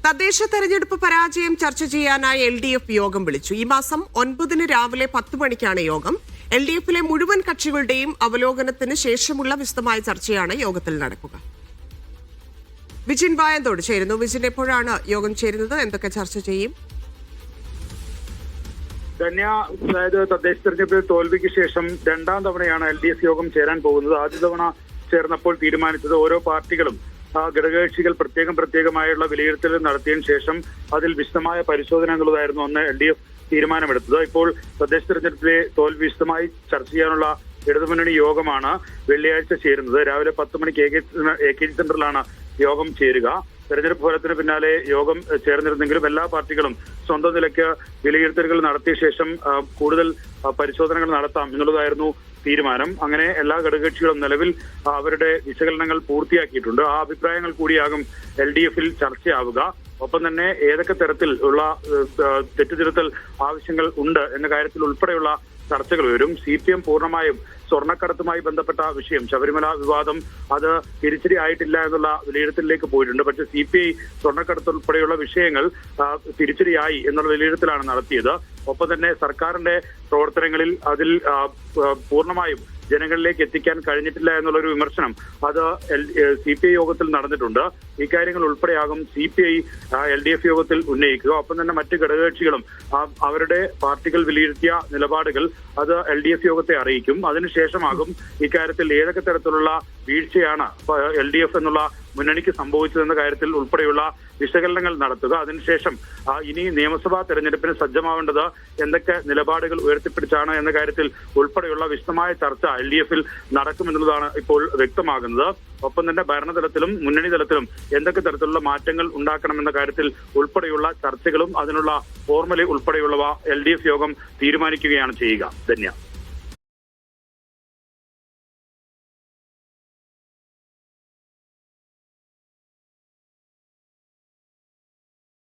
തദ്ദേശ തെരഞ്ഞെടുപ്പ് പരാജയം ചർച്ച ചെയ്യാനായി LDF യോഗം വിളിച്ചു. ഈ മാസം 9 രാവിലെ 10 മണിക്കാണ് യോഗം. LDFിലെ മുഴുവൻ കക്ഷികളുടെയും അവലോകനത്തിന് ശേഷമുള്ള വിശദമായ ചർച്ചയാണ് യോഗത്തിൽ നടക്കുക. വിജിൻ വായന്തോട് ചേരുന്നു. വിജിൻ, എപ്പോഴാണ് യോഗം ചേരുന്നത്? എന്തൊക്കെ ചർച്ച ചെയ്യും? അതായത് തദ്ദേശ തെരഞ്ഞെടുപ്പിൽ തോൽവിക്ക് ശേഷം രണ്ടാം തവണയാണ് LDF യോഗം ചേരാൻ പോകുന്നത്. ആദ്യ തവണ ചേർന്നപ്പോൾ തീരുമാനിച്ചത് ഓരോ പാർട്ടികളും ഘടകകക്ഷികൾ പ്രത്യേകമായുള്ള വിലയിരുത്തൽ നടത്തിയതിനു ശേഷം അതിൽ വിശദമായ പരിശോധന എന്നുള്ളതായിരുന്നു അന്ന് LDF തീരുമാനമെടുത്തത്. ഇപ്പോൾ തദ്ദേശ തെരഞ്ഞെടുപ്പിലെ തോൽവി വിശദമായി ചർച്ച ചെയ്യാനുള്ള ഇടതുമുന്നണി യോഗമാണ് വെള്ളിയാഴ്ച ചേരുന്നത്. രാവിലെ 10 മണിക്ക് AKG സെന്ററിലാണ് യോഗം ചേരുക. തെരഞ്ഞെടുപ്പ് ഫലത്തിന് പിന്നാലെ യോഗം ചേർന്നിരുന്നെങ്കിലും എല്ലാ പാർട്ടികളും സ്വന്തം നിലയ്ക്ക് വിലയിരുത്തലുകൾ നടത്തിയ ശേഷം കൂടുതൽ പരിശോധനകൾ നടത്താം എന്നുള്ളതായിരുന്നു തീരുമാനം. അങ്ങനെ എല്ലാ ഘടകകക്ഷികളും നിലവിൽ അവരുടെ വിശകലനങ്ങൾ പൂർത്തിയാക്കിയിട്ടുണ്ട്. ആ അഭിപ്രായങ്ങൾ കൂടിയാകും LDFിൽ ചർച്ചയാവുക. ഒപ്പം തന്നെ ഏതൊക്കെ തരത്തിൽ ഉള്ള തെറ്റുതിരുത്തൽ ആവശ്യങ്ങൾ ഉണ്ട് എന്ന കാര്യത്തിൽ ഉൾപ്പെടെയുള്ള ചർച്ചകൾ വരും. CPM പൂർണ്ണമായും സ്വർണ്ണക്കടത്തുമായി ബന്ധപ്പെട്ട വിഷയം, ശബരിമല വിവാദം, അത് തിരിച്ചടി ആയിട്ടില്ല എന്നുള്ള വിലയിരുത്തലിലേക്ക് പോയിട്ടുണ്ട്. പക്ഷേ CPI സ്വർണ്ണക്കടത്ത് ഉൾപ്പെടെയുള്ള വിഷയങ്ങൾ തിരിച്ചടിയായി എന്നുള്ള വിലയിരുത്തലാണ് നടത്തിയത്. ഒപ്പം തന്നെ സർക്കാരിന്റെ പ്രവർത്തനങ്ങളിൽ അതിൽ പൂർണ്ണമായും ജനങ്ങളിലേക്ക് എത്തിക്കാൻ കഴിഞ്ഞിട്ടില്ല എന്നുള്ളൊരു വിമർശനം അത് CPI യോഗത്തിൽ നടന്നിട്ടുണ്ട്. ഇക്കാര്യങ്ങൾ ഉൾപ്പെടെയാകും CPI LDF യോഗത്തിൽ ഉന്നയിക്കുക. ഒപ്പം തന്നെ മറ്റ് ഘടകകക്ഷികളും അവരുടെ പാർട്ടികൾ വിലയിരുത്തിയ നിലപാടുകൾ അത് LDF യോഗത്തെ അറിയിക്കും. അതിനുശേഷമാകും ഇക്കാര്യത്തിൽ ഏതൊക്കെ തരത്തിലുള്ള വീഴ്ചയാണ് LDF എന്നുള്ള മുന്നണിക്ക് സംഭവിച്ചതെന്ന കാര്യത്തിൽ ഉൾപ്പെടെയുള്ള വിശകലനങ്ങൾ നടത്തുക. അതിനുശേഷം ഇനി നിയമസഭാ തെരഞ്ഞെടുപ്പിന് സജ്ജമാവേണ്ടത് എന്തൊക്കെ നിലപാടുകൾ ഉയർത്തിപ്പിടിച്ചാണ് എന്ന കാര്യത്തിൽ ഉൾപ്പെടെയുള്ള വിശദമായ ചർച്ച LDFിൽ നടക്കുമെന്നുള്ളതാണ് ഇപ്പോൾ വ്യക്തമാകുന്നത്. ഒപ്പം തന്നെ ഭരണതലത്തിലും മുന്നണി തലത്തിലും എന്തൊക്കെ തരത്തിലുള്ള മാറ്റങ്ങൾ ഉണ്ടാക്കണമെന്ന കാര്യത്തിൽ ഉൾപ്പെടെയുള്ള ചർച്ചകളും അതിനുള്ള ഫോർമുല ഉൾപ്പെടെയുള്ളവ LDF യോഗം തീരുമാനിക്കുകയാണ് ചെയ്യുക. ധന്യ.